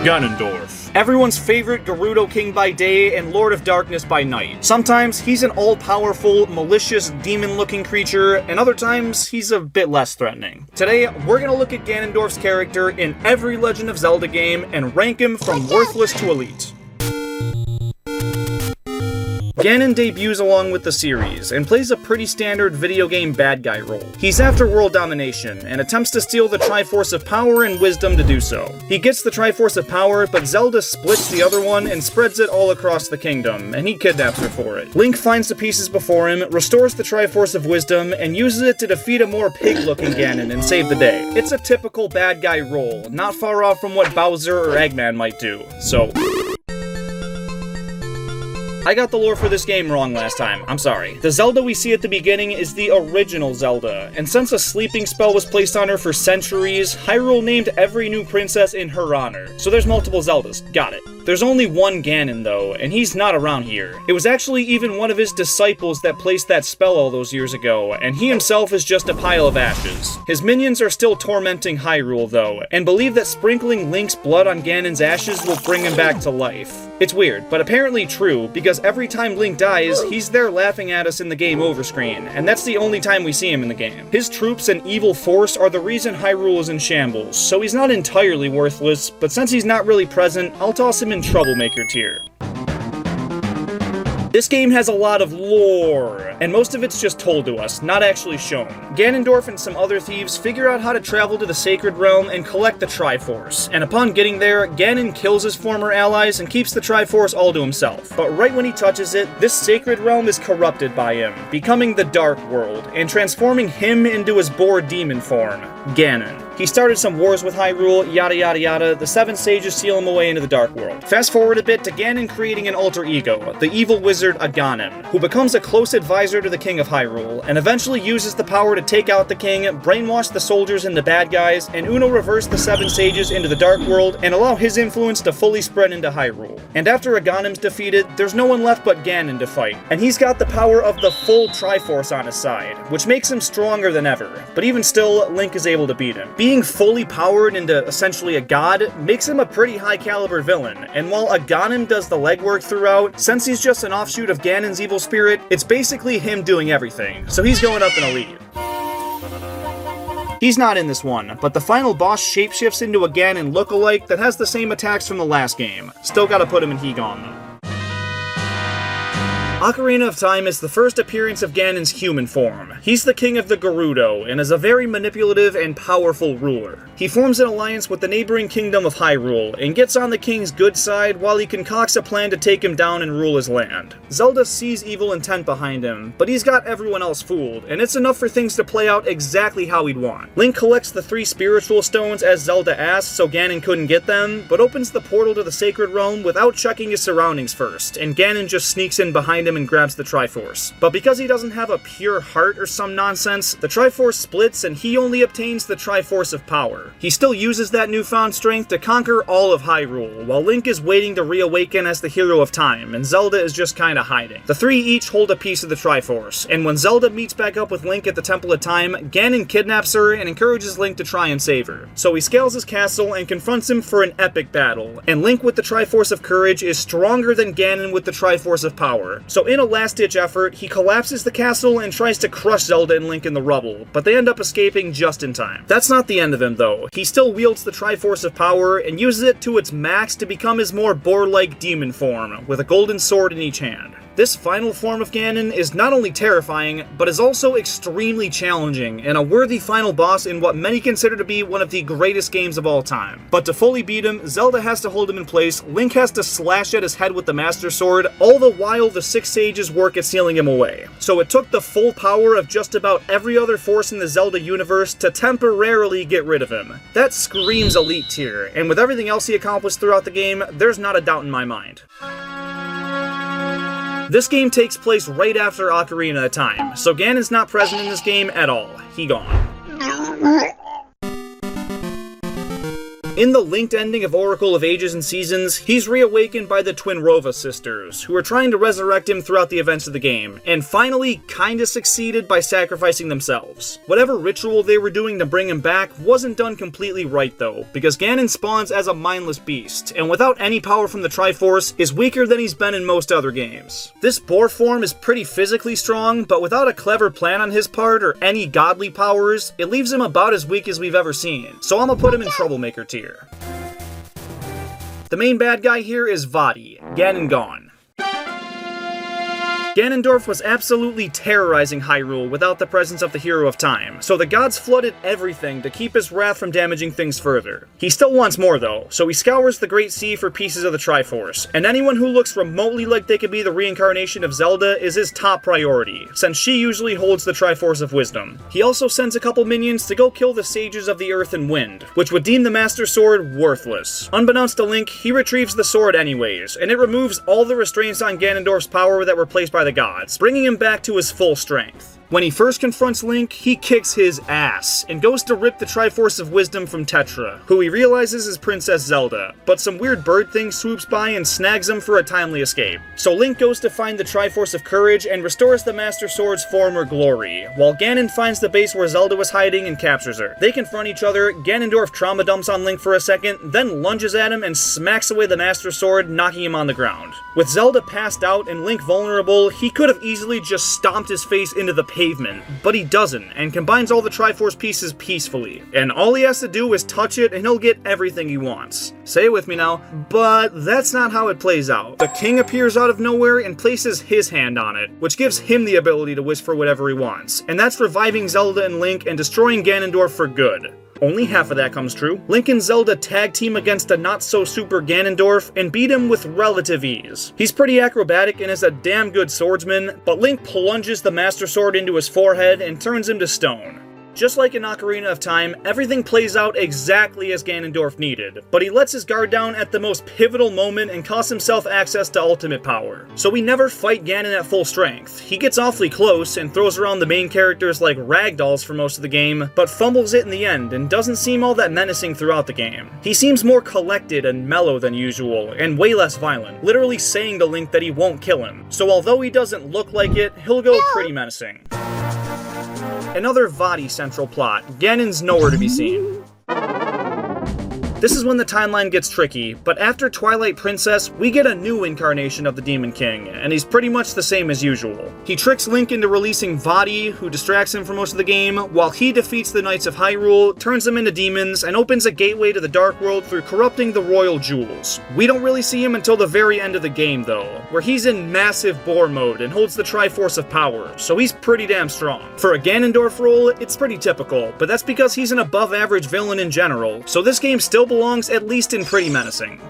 Ganondorf. Everyone's favorite Gerudo King by day and Lord of Darkness by night. Sometimes he's an all-powerful, malicious, demon-looking creature, and other times he's a bit less threatening. Today, we're gonna look at Ganondorf's character in every Legend of Zelda game and rank him from worthless to elite. Ganon debuts along with the series, and plays a pretty standard video game bad guy role. He's after world domination, and attempts to steal the Triforce of Power and Wisdom to do so. He gets the Triforce of Power, but Zelda splits the other one and spreads it all across the kingdom, and he kidnaps her for it. Link finds the pieces before him, restores the Triforce of Wisdom, and uses it to defeat a more pig-looking Ganon and save the day. It's a typical bad guy role, not far off from what Bowser or Eggman might do, so... I got the lore for this game wrong last time, I'm sorry. The Zelda we see at the beginning is the original Zelda, and since a sleeping spell was placed on her for centuries, Hyrule named every new princess in her honor. So there's multiple Zeldas, got it. There's only one Ganon though, and he's not around here. It was actually even one of his disciples that placed that spell all those years ago, and he himself is just a pile of ashes. His minions are still tormenting Hyrule though, and believe that sprinkling Link's blood on Ganon's ashes will bring him back to life. It's weird, but apparently true, because every time Link dies, he's there laughing at us in the game over screen, and that's the only time we see him in the game. His troops and evil force are the reason Hyrule is in shambles, so he's not entirely worthless, but since he's not really present, I'll toss him in troublemaker tier. This game has a lot of lore, and most of it's just told to us, not actually shown. Ganondorf and some other thieves figure out how to travel to the Sacred Realm and collect the Triforce, and upon getting there, Ganon kills his former allies and keeps the Triforce all to himself. But right when he touches it, this Sacred Realm is corrupted by him, becoming the Dark World, and transforming him into his boar demon form, Ganon. He started some wars with Hyrule, yada yada yada, the 7 sages seal him away into the Dark World. Fast forward a bit to Ganon creating an alter ego, the evil wizard Aghanim, who becomes a close advisor to the King of Hyrule, and eventually uses the power to take out the king, brainwash the soldiers into bad guys, and Uno reverse the 7 sages into the Dark World, and allow his influence to fully spread into Hyrule. And after Aghanim's defeated, there's no one left but Ganon to fight, and he's got the power of the full Triforce on his side, which makes him stronger than ever, but even still, Link is able to beat him. Being fully powered into essentially a god makes him a pretty high caliber villain, and while Aghanim does the legwork throughout, since he's just an offshoot of Ganon's evil spirit, it's basically him doing everything, so he's going up in elite. He's not in this one, but the final boss shapeshifts into a Ganon lookalike that has the same attacks from the last game. Still gotta put him in Higon though. Ocarina of Time is the first appearance of Ganon's human form. He's the king of the Gerudo, and is a very manipulative and powerful ruler. He forms an alliance with the neighboring kingdom of Hyrule, and gets on the king's good side while he concocts a plan to take him down and rule his land. Zelda sees evil intent behind him, but he's got everyone else fooled, and it's enough for things to play out exactly how he'd want. Link collects the 3 spiritual stones as Zelda asked, so Ganon couldn't get them, but opens the portal to the Sacred Realm without checking his surroundings first, and Ganon just sneaks in behind him and grabs the Triforce. But because he doesn't have a pure heart or some nonsense, the Triforce splits and he only obtains the Triforce of Power. He still uses that newfound strength to conquer all of Hyrule, while Link is waiting to reawaken as the hero of time, and Zelda is just kinda hiding. The 3 each hold a piece of the Triforce, and when Zelda meets back up with Link at the Temple of Time, Ganon kidnaps her and encourages Link to try and save her. So he scales his castle and confronts him for an epic battle, and Link with the Triforce of Courage is stronger than Ganon with the Triforce of Power. So in a last-ditch effort, he collapses the castle and tries to crush Zelda and Link in the rubble, but they end up escaping just in time. That's not the end of him though. He still wields the Triforce of Power and uses it to its max to become his more boar-like demon form, with a golden sword in each hand. This final form of Ganon is not only terrifying, but is also extremely challenging, and a worthy final boss in what many consider to be one of the greatest games of all time. But to fully beat him, Zelda has to hold him in place, Link has to slash at his head with the Master Sword, all the while the 6 sages work at sealing him away. So it took the full power of just about every other force in the Zelda universe to temporarily get rid of him. That screams elite tier, and with everything else he accomplished throughout the game, there's not a doubt in my mind. This game takes place right after Ocarina of Time, so Ganon's not present in this game at all. He gone. In the linked ending of Oracle of Ages and Seasons, he's reawakened by the Twinrova sisters, who are trying to resurrect him throughout the events of the game, and finally kinda succeeded by sacrificing themselves. Whatever ritual they were doing to bring him back wasn't done completely right though, because Ganon spawns as a mindless beast, and without any power from the Triforce, is weaker than he's been in most other games. This boar form is pretty physically strong, but without a clever plan on his part or any godly powers, it leaves him about as weak as we've ever seen, so I'm gonna put him in Troublemaker tier. The main bad guy here is Vaati, Ganon Gone. Ganondorf was absolutely terrorizing Hyrule without the presence of the Hero of Time, so the gods flooded everything to keep his wrath from damaging things further. He still wants more though, so he scours the Great Sea for pieces of the Triforce, and anyone who looks remotely like they could be the reincarnation of Zelda is his top priority, since she usually holds the Triforce of Wisdom. He also sends a couple minions to go kill the Sages of the Earth and Wind, which would deem the Master Sword worthless. Unbeknownst to Link, he retrieves the sword anyways, and it removes all the restraints on Ganondorf's power that were placed by the gods, bringing him back to his full strength. When he first confronts Link, he kicks his ass, and goes to rip the Triforce of Wisdom from Tetra, who he realizes is Princess Zelda, but some weird bird thing swoops by and snags him for a timely escape. So Link goes to find the Triforce of Courage and restores the Master Sword's former glory, while Ganon finds the base where Zelda was hiding and captures her. They confront each other, Ganondorf trauma dumps on Link for a second, then lunges at him and smacks away the Master Sword, knocking him on the ground. With Zelda passed out and Link vulnerable, he could have easily just stomped his face into the pavement, but he doesn't, and combines all the Triforce pieces peacefully. And all he has to do is touch it and he'll get everything he wants. Say it with me now, but that's not how it plays out. The king appears out of nowhere and places his hand on it, which gives him the ability to wish for whatever he wants, and that's reviving Zelda and Link and destroying Ganondorf for good. Only half of that comes true. Link and Zelda tag team against a not-so-super Ganondorf and beat him with relative ease. He's pretty acrobatic and is a damn good swordsman, but Link plunges the Master Sword into his forehead and turns him to stone. Just like in Ocarina of Time, everything plays out exactly as Ganondorf needed, but he lets his guard down at the most pivotal moment and costs himself access to ultimate power. So we never fight Ganon at full strength. He gets awfully close and throws around the main characters like ragdolls for most of the game, but fumbles it in the end and doesn't seem all that menacing throughout the game. He seems more collected and mellow than usual, and way less violent, literally saying to Link that he won't kill him. So although he doesn't look like it, he'll go pretty menacing. Another Vaati central plot, Ganon's nowhere to be seen. This is when the timeline gets tricky, but after Twilight Princess, we get a new incarnation of the Demon King, and he's pretty much the same as usual. He tricks Link into releasing Vaati, who distracts him for most of the game, while he defeats the Knights of Hyrule, turns them into demons, and opens a gateway to the Dark World through corrupting the Royal Jewels. We don't really see him until the very end of the game though, where he's in massive boar mode and holds the Triforce of Power, so he's pretty damn strong. For a Ganondorf role, it's pretty typical, but that's because he's an above average villain in general, so this game still belongs at least in pretty menacing.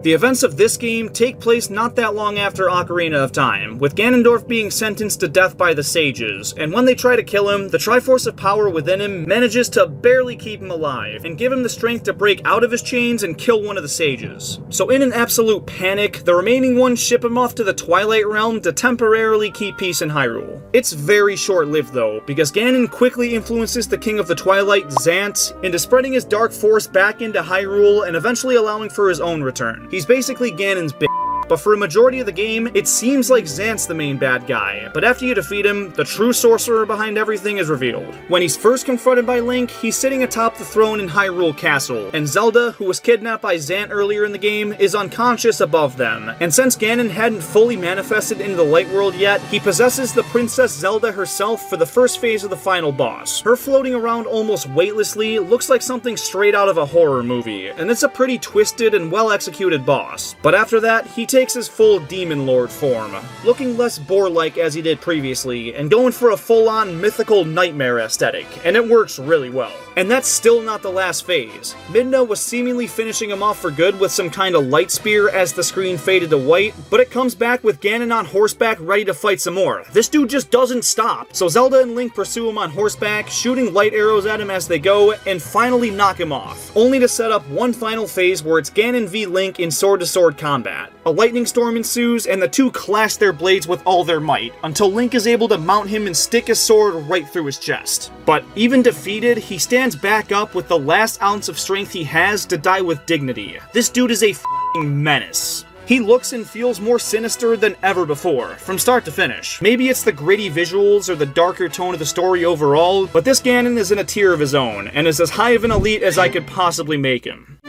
The events of this game take place not that long after Ocarina of Time, with Ganondorf being sentenced to death by the Sages, and when they try to kill him, the Triforce of Power within him manages to barely keep him alive, and give him the strength to break out of his chains and kill one of the Sages. So in an absolute panic, the remaining ones ship him off to the Twilight Realm to temporarily keep peace in Hyrule. It's very short-lived though, because Ganon quickly influences the King of the Twilight, Zant, into spreading his dark force back into Hyrule and eventually allowing for his own return. He's basically Ganon's bitch, but for a majority of the game, it seems like Zant's the main bad guy, but after you defeat him, the true sorcerer behind everything is revealed. When he's first confronted by Link, he's sitting atop the throne in Hyrule Castle, and Zelda, who was kidnapped by Zant earlier in the game, is unconscious above them, and since Ganon hadn't fully manifested into the Light World yet, he possesses the Princess Zelda herself for the first phase of the final boss. Her floating around almost weightlessly looks like something straight out of a horror movie, and it's a pretty twisted and well-executed boss. But after that, he takes his full Demon Lord form, looking less boar-like as he did previously, and going for a full-on mythical nightmare aesthetic, and it works really well. And that's still not the last phase. Midna was seemingly finishing him off for good with some kind of light spear as the screen faded to white, but it comes back with Ganon on horseback ready to fight some more. This dude just doesn't stop, so Zelda and Link pursue him on horseback, shooting light arrows at him as they go, and finally knock him off, only to set up one final phase where it's Ganon v Link in sword-to-sword combat. A lightning storm ensues, and the two clash their blades with all their might, until Link is able to mount him and stick his sword right through his chest. But even defeated, he stands back up with the last ounce of strength he has to die with dignity. This dude is a f***ing menace. He looks and feels more sinister than ever before, from start to finish. Maybe it's the gritty visuals or the darker tone of the story overall, but this Ganon is in a tier of his own, and is as high of an elite as I could possibly make him.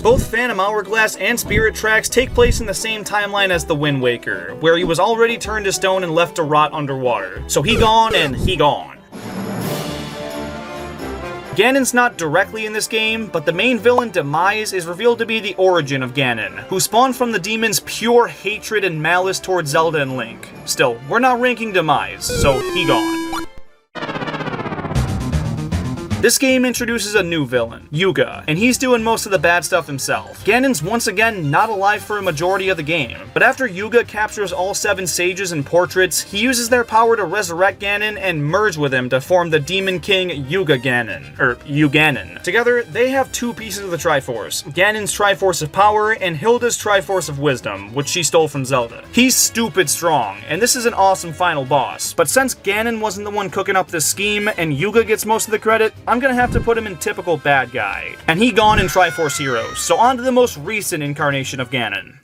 Both Phantom Hourglass and Spirit Tracks take place in the same timeline as the Wind Waker, where he was already turned to stone and left to rot underwater. So he gone and he gone. Ganon's not directly in this game, but the main villain, Demise, is revealed to be the origin of Ganon, who spawned from the demon's pure hatred and malice towards Zelda and Link. Still, we're not ranking Demise, so he gone. This game introduces a new villain, Yuga, and he's doing most of the bad stuff himself. Ganon's once again not alive for a majority of the game, but after Yuga captures all 7 sages and portraits, he uses their power to resurrect Ganon and merge with him to form the Demon King Yuga Ganon, or Yuganon. Together, they have 2 pieces of the Triforce, Ganon's Triforce of Power and Hilda's Triforce of Wisdom, which she stole from Zelda. He's stupid strong, and this is an awesome final boss, but since Ganon wasn't the one cooking up this scheme and Yuga gets most of the credit, I'm gonna have to put him in typical bad guy. And he gone in Triforce Heroes, so on to the most recent incarnation of Ganon.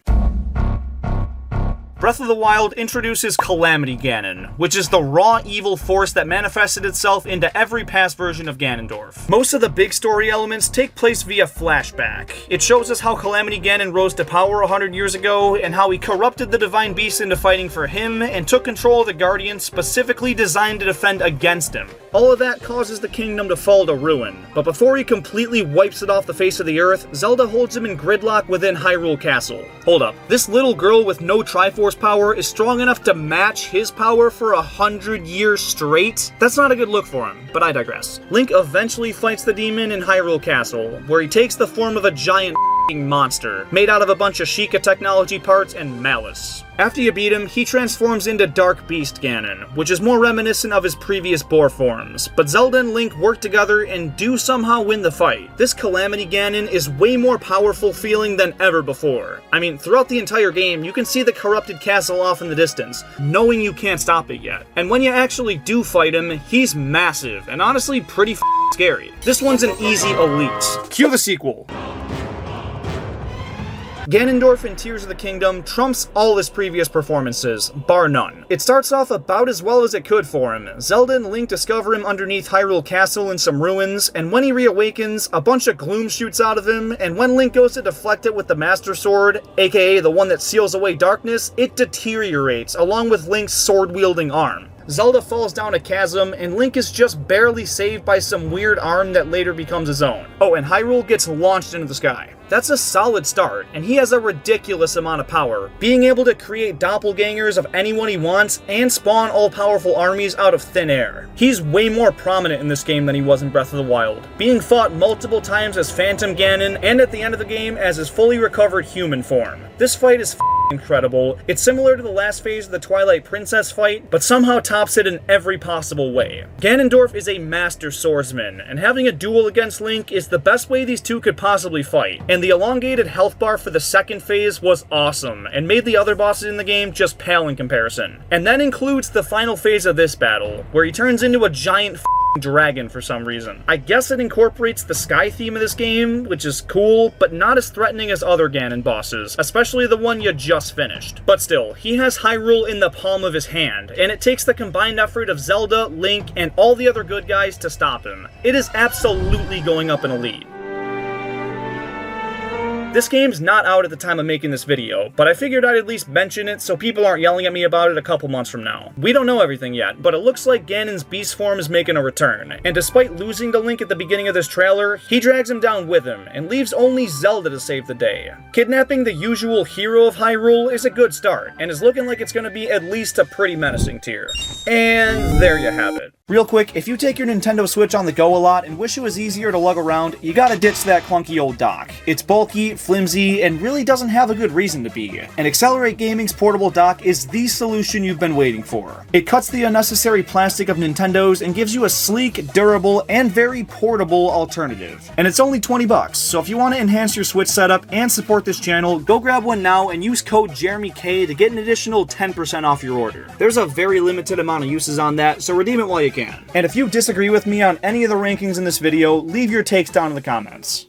Breath of the Wild introduces Calamity Ganon, which is the raw evil force that manifested itself into every past version of Ganondorf. Most of the big story elements take place via flashback. It shows us how Calamity Ganon rose to power 100 years ago, and how he corrupted the Divine Beast into fighting for him, and took control of the Guardians specifically designed to defend against him. All of that causes the kingdom to fall to ruin, but before he completely wipes it off the face of the earth, Zelda holds him in gridlock within Hyrule Castle. Hold up, this little girl with no Triforce power is strong enough to match his power for 100 years straight? That's not a good look for him, but I digress. Link eventually fights the demon in Hyrule Castle, where he takes the form of a giant monster, made out of a bunch of Sheikah technology parts and malice. After you beat him, he transforms into Dark Beast Ganon, which is more reminiscent of his previous boar forms, but Zelda and Link work together and do somehow win the fight. This Calamity Ganon is way more powerful feeling than ever before. I mean, throughout the entire game, you can see the corrupted castle off in the distance, knowing you can't stop it yet. And when you actually do fight him, he's massive, and honestly pretty scary. This one's an easy elite. Cue the sequel. Ganondorf in Tears of the Kingdom trumps all his previous performances, bar none. It starts off about as well as it could for him. Zelda and Link discover him underneath Hyrule Castle in some ruins, and when he reawakens, a bunch of gloom shoots out of him, and when Link goes to deflect it with the Master Sword, aka the one that seals away darkness, it deteriorates along with Link's sword-wielding arm. Zelda falls down a chasm, and Link is just barely saved by some weird arm that later becomes his own. Oh, and Hyrule gets launched into the sky. That's a solid start, and he has a ridiculous amount of power, being able to create doppelgangers of anyone he wants and spawn all-powerful armies out of thin air. He's way more prominent in this game than he was in Breath of the Wild, being fought multiple times as Phantom Ganon and at the end of the game as his fully recovered human form. This fight is incredible. It's similar to the last phase of the Twilight Princess fight, but somehow tops it in every possible way. Ganondorf is a master swordsman, and having a duel against Link is the best way these two could possibly fight. And the elongated health bar for the second phase was awesome, and made the other bosses in the game just pale in comparison. And that includes the final phase of this battle, where he turns into a giant dragon for some reason. I guess it incorporates the sky theme of this game, which is cool, but not as threatening as other Ganon bosses, especially the one you just finished. But still, he has Hyrule in the palm of his hand, and it takes the combined effort of Zelda, Link, and all the other good guys to stop him. It is absolutely going up in elite. This game's not out at the time of making this video, but I figured I'd at least mention it so people aren't yelling at me about it a couple months from now. We don't know everything yet, but it looks like Ganon's beast form is making a return, and despite losing to Link at the beginning of this trailer, he drags him down with him, and leaves only Zelda to save the day. Kidnapping the usual hero of Hyrule is a good start, and is looking like it's going to be at least a pretty menacing tier. And there you have it. Real quick, if you take your Nintendo Switch on the go a lot and wish it was easier to lug around, you gotta ditch that clunky old dock. It's bulky, flimsy, and really doesn't have a good reason to be. And Accelerate Gaming's portable dock is the solution you've been waiting for. It cuts the unnecessary plastic of Nintendo's and gives you a sleek, durable, and very portable alternative. And it's only 20 bucks, so if you want to enhance your Switch setup and support this channel, go grab one now and use code JeremyK to get an additional 10% off your order. There's a very limited amount of uses on that, so redeem it while you can. And if you disagree with me on any of the rankings in this video, leave your takes down in the comments.